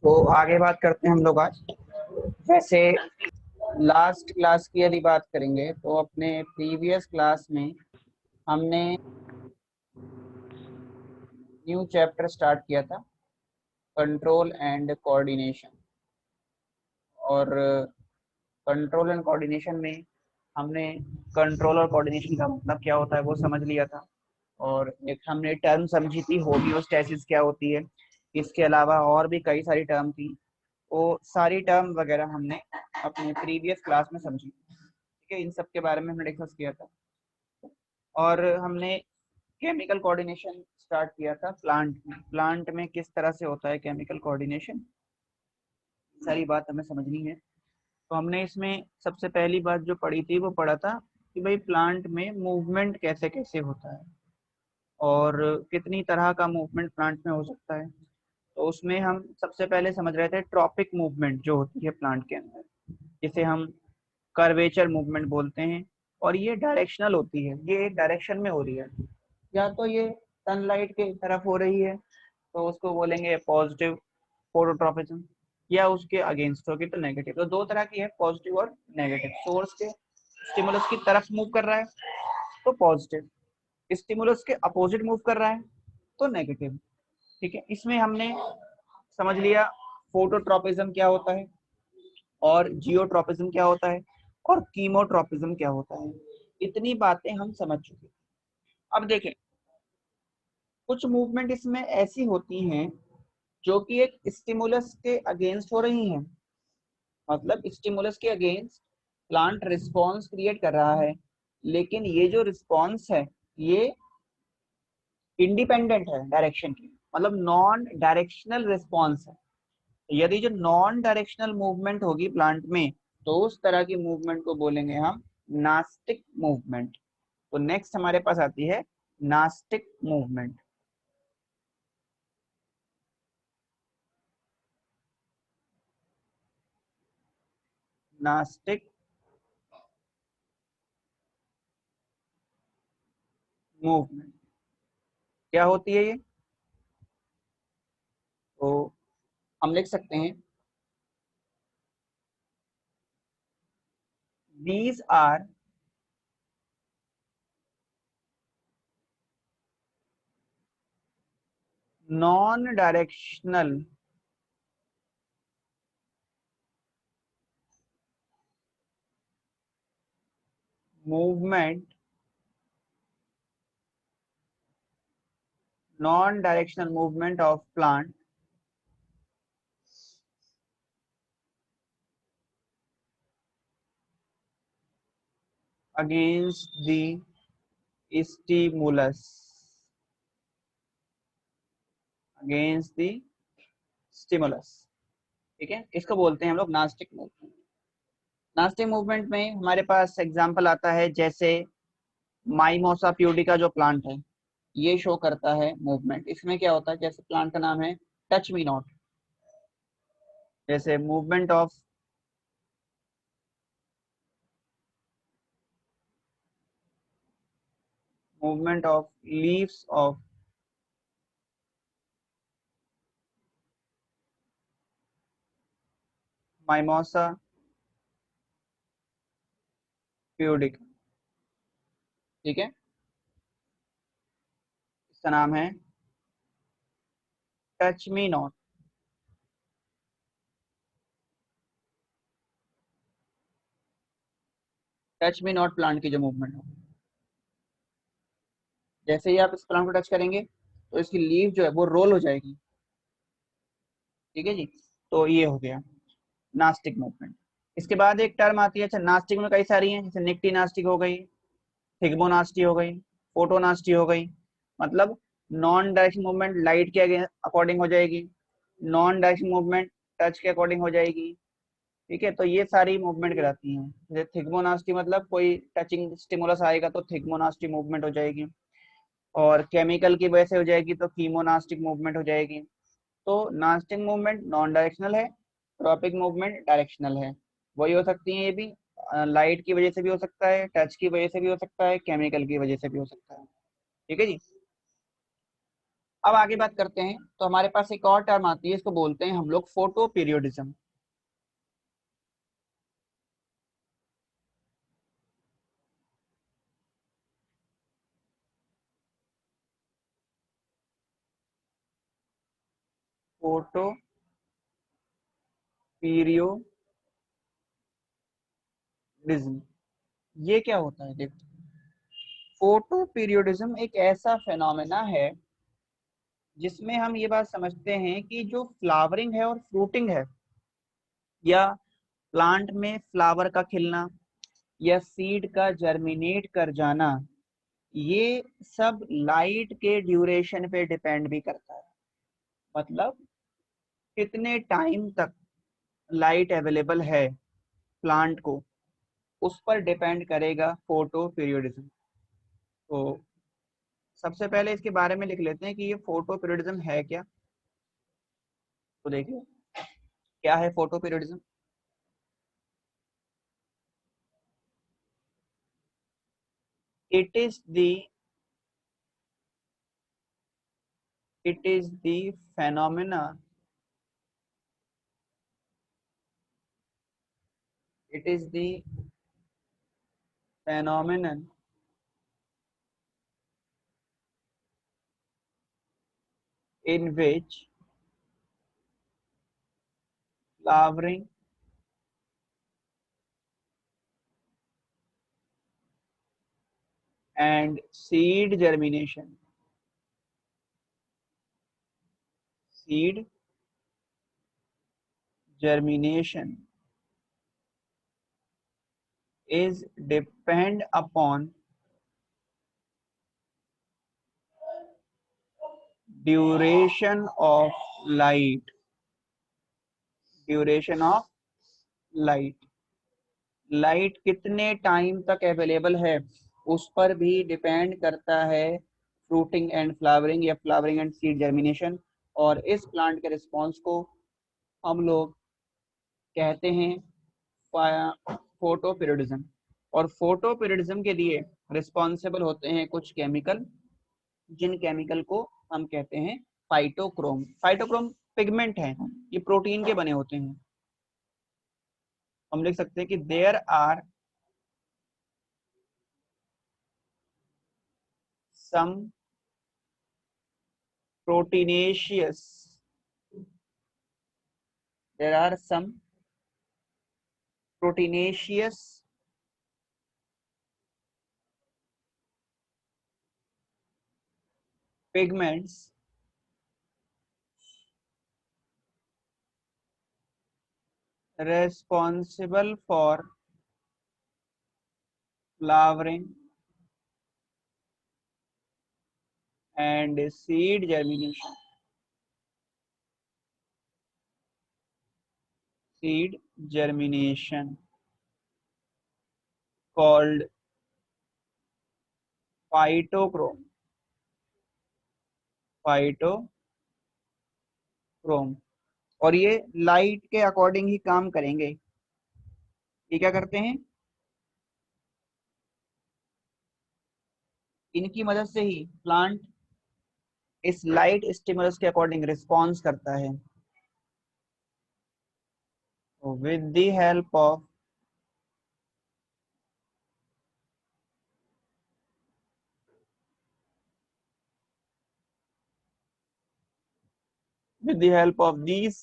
तो आगे बात करते हैं हम लोग आज। वैसे लास्ट क्लास की यदि बात करेंगे तो अपने प्रीवियस क्लास में हमने न्यू चैप्टर स्टार्ट किया था, कंट्रोल एंड कोऑर्डिनेशन। और कंट्रोल एंड कोऑर्डिनेशन में हमने कंट्रोल और कोऑर्डिनेशन का मतलब क्या होता है वो समझ लिया था। और एक हमने टर्म समझी थी, होमियोस्टैसिस क्या होती है। इसके अलावा और भी कई सारी टर्म थी, वो सारी टर्म वगैरह हमने अपने प्रीवियस क्लास में समझी। ठीक है, इन सब के बारे में हमने डिस्कस किया था। और हमने केमिकल कोऑर्डिनेशन स्टार्ट किया था प्लांट में किस तरह से होता है केमिकल कोऑर्डिनेशन, सारी बात हमें समझनी है। तो हमने इसमें सबसे पहली बात जो पढ़ी थी वो पढ़ा था कि भाई प्लांट में मूवमेंट कैसे कैसे होता है और कितनी तरह का मूवमेंट प्लांट में हो सकता है। तो उसमें हम सबसे पहले समझ रहे थे ट्रॉपिक मूवमेंट जो होती है प्लांट के अंदर, जिसे हम कर्वेचर मूवमेंट बोलते हैं। और ये डायरेक्शनल होती है, ये एक डायरेक्शन में हो रही है। या तो ये सनलाइट की तरफ हो रही है तो उसको बोलेंगे पॉजिटिव फोटोट्रॉपिज्म, या उसके अगेंस्ट होगी तो नेगेटिव। तो दो तरह की है, पॉजिटिव और नेगेटिव। सोर्स के स्टिमुलस की तरफ मूव कर रहा है तो पॉजिटिव, स्टिमुलस के अपोजिट मूव कर रहा है तो नेगेटिव। ठीक है, इसमें हमने समझ लिया फोटोट्रॉपिज्म क्या होता है और जियोट्रॉपिज्म क्या होता है और कीमोट्रॉपिज्म क्या होता है। इतनी बातें हम समझ चुके। अब देखें, कुछ मूवमेंट इसमें ऐसी होती हैं जो कि एक स्टिमुलस के अगेंस्ट हो रही हैं। मतलब स्टिमुलस के अगेंस्ट प्लांट रिस्पॉन्स क्रिएट कर रहा है, लेकिन ये जो रिस्पॉन्स है ये इंडिपेंडेंट है डायरेक्शन की, मतलब नॉन डायरेक्शनल रिस्पॉन्स है। यदि जो नॉन डायरेक्शनल मूवमेंट होगी प्लांट में तो उस तरह की मूवमेंट को बोलेंगे हम नास्टिक मूवमेंट। तो नेक्स्ट हमारे पास आती है नास्टिक मूवमेंट। नास्टिक मूवमेंट क्या होती है ये? तो हम लिख सकते हैं these are non directional movement, non directional movement of plant against the stimulus, against the stimulus। ठीक है, इसको बोलते हैं हम लोग नास्टिक मूवमेंट। नास्टिक मूवमेंट में हमारे पास एग्जांपल आता है, जैसे माइमोसा प्यूडिका जो प्लांट है ये शो करता है मूवमेंट। इसमें क्या होता है, जैसे प्लांट का नाम है टच मी नॉट, जैसे movement of leaves of Mimosa pudica. ठीक है, इसका नाम है touch me not. Touch me not plant की जो मूवमेंट है, जैसे ही आप इस प्लांट को टच करेंगे तो इसकी लीव जो है वो रोल हो जाएगी। ठीक है जी, तो ये हो गया नास्टिक मूवमेंट। इसके बाद एक टर्म आती है, अच्छा नास्टिक में कई सारी हैं, जैसे निक्टी नास्टिक हो गई, थिग्मोनास्टी हो गई, फोटोनास्टी हो गई। मतलब नॉन डायरेक्शन मूवमेंट लाइट के अकॉर्डिंग हो जाएगी, नॉन डायरेक्शन मूवमेंट टच के अकॉर्डिंग हो जाएगी। ठीक है, तो ये सारी मूवमेंट कहलाती हैं। जैसे थिग्मोनास्टी मतलब कोई टचिंग स्टिमुलस आएगा तो थिग्मोनास्टी मूवमेंट हो जाएगी, और केमिकल की वजह से हो जाएगी तो कीमोनास्टिक मूवमेंट हो जाएगी। तो नास्टिक मूवमेंट नॉन डायरेक्शनल है, ट्रॉपिक मूवमेंट डायरेक्शनल है। वही हो सकती है ये भी, लाइट की वजह से भी हो सकता है, टच की वजह से भी हो सकता है, केमिकल की वजह से भी हो सकता है। ठीक है जी। अब आगे बात करते हैं, तो हमारे पास एक और टर्म आती है, इसको बोलते हैं हम लोग फोटो पीरियोडिज्म। फोटो पीरियोडिज्म, ये क्या होता है? देखो, फोटो पीरियोडिज्म एक ऐसा फेनोमेना है जिसमें हम ये बात समझते हैं कि जो फ्लावरिंग है और फ्रूटिंग है, या प्लांट में फ्लावर का खिलना या सीड का जर्मिनेट कर जाना, ये सब लाइट के ड्यूरेशन पे डिपेंड भी करता है। मतलब कितने टाइम तक लाइट अवेलेबल है प्लांट को, उस पर डिपेंड करेगा फोटो पीरियोडिज्म। तो सबसे पहले इसके बारे में लिख लेते हैं कि ये फोटो पीरियोडिज्म है क्या। तो देखिए, क्या है photo periodism? it is the phenomena, it is the phenomenon in which flowering and seed germination is depend upon duration of light, duration of light, light कितने टाइम तक अवेलेबल है उस पर भी डिपेंड करता है फ्रूटिंग एंड फ्लावरिंग, या flowering and seed germination. और इस प्लांट के रिस्पॉन्स को हम लोग कहते हैं फोटो पीरियोडिज्म। और फोटो पीरियोडिज्म के लिए रिस्पॉन्सिबल होते हैं कुछ केमिकल, जिन केमिकल को हम कहते हैं फाइटोक्रोम। फाइटोक्रोम पिगमेंट हैं, ये प्रोटीन के बने होते हैं। हम लिख सकते हैं कि there are some proteinaceous, there are some proteinaceous pigments responsible for flowering and seed germination, seed germination called phytochrome, phytochrome। और ये लाइट के अकॉर्डिंग ही काम करेंगे। ये क्या करते हैं? इनकी मदद से ही प्लांट इस लाइट स्टिमुलस के अकॉर्डिंग रिस्पॉन्स करता है। With the help of with the help of these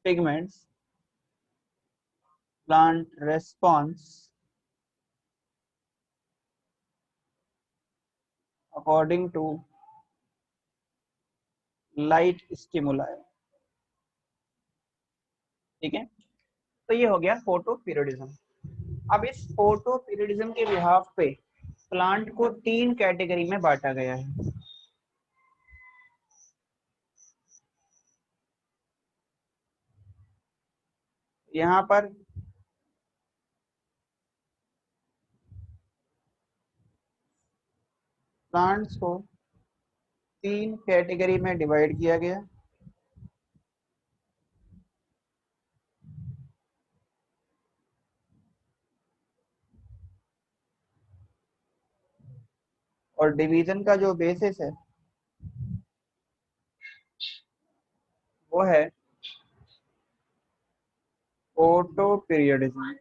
pigments, plant response according to light stimuli। ठीक है, तो ये हो गया फोटो पीरियोडिज्म। अब इस फोटो पीरियोडिज्म के बिहाफ पे प्लांट को तीन कैटेगरी में बांटा गया है। यहाँ पर प्लांट्स को तीन कैटेगरी में डिवाइड किया गया। और डिवीजन का जो बेसिस है वो है फोटो पीरियडिज्म।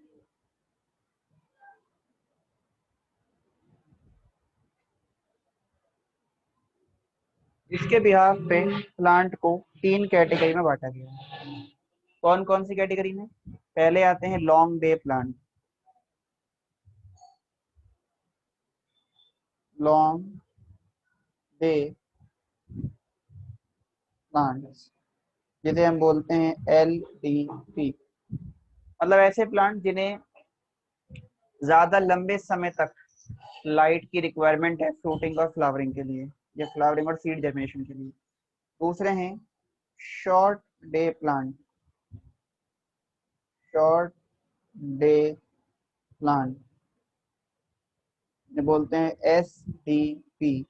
इसके बिहाफ पे प्लांट को 3 कैटेगरी में बांटा गया है। कौन कौन सी कैटेगरी में? पहले आते हैं long day plant. Long day plants जिसे हम बोलते हैं LDP, मतलब ऐसे प्लांट जिन्हें ज्यादा लंबे समय तक लाइट की रिक्वायरमेंट है फ्रूटिंग और फ्लावरिंग के लिए, या फ्लावरिंग और सीड जर्मिनेशन के लिए। दूसरे हैं short day plant. Short day plant बोलते हैं SDP।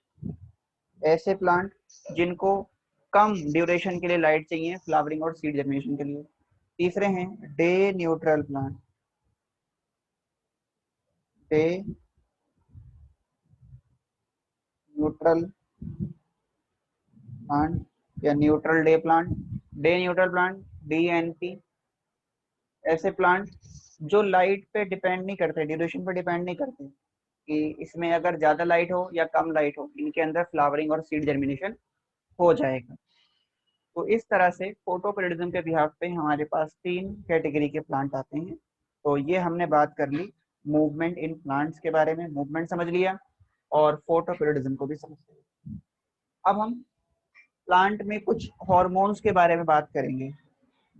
ऐसे प्लांट जिनको कम ड्यूरेशन के लिए लाइट चाहिए फ्लावरिंग और सीड जर्मिनेशन के लिए। तीसरे हैं day neutral plant. Day neutral plant या neutral day plant. Day neutral plant DNP। ऐसे प्लांट जो लाइट पे डिपेंड नहीं करते, ड्यूरेशन पे डिपेंड नहीं करते कि इसमें अगर ज्यादा लाइट हो या कम लाइट हो, इनके अंदर फ्लावरिंग और सीड जर्मिनेशन हो जाएगा। तो इस तरह से फोटो पीरियडिज्म के बिहाफ पे हमारे पास 3 कैटेगरी के प्लांट आते हैं। तो ये हमने बात कर ली मूवमेंट इन प्लांट्स के बारे में, मूवमेंट समझ लिया और फोटो पीरियडिज्म को भी समझ लिया। अब हम प्लांट में कुछ हार्मोन्स के बारे में बात करेंगे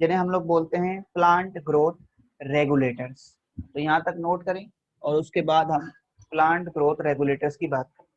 जिन्हें हम लोग बोलते हैं प्लांट ग्रोथ रेगुलेटर्स। तो यहाँ तक नोट करें और उसके बाद हम प्लांट ग्रोथ रेगुलेटर्स की बात करें।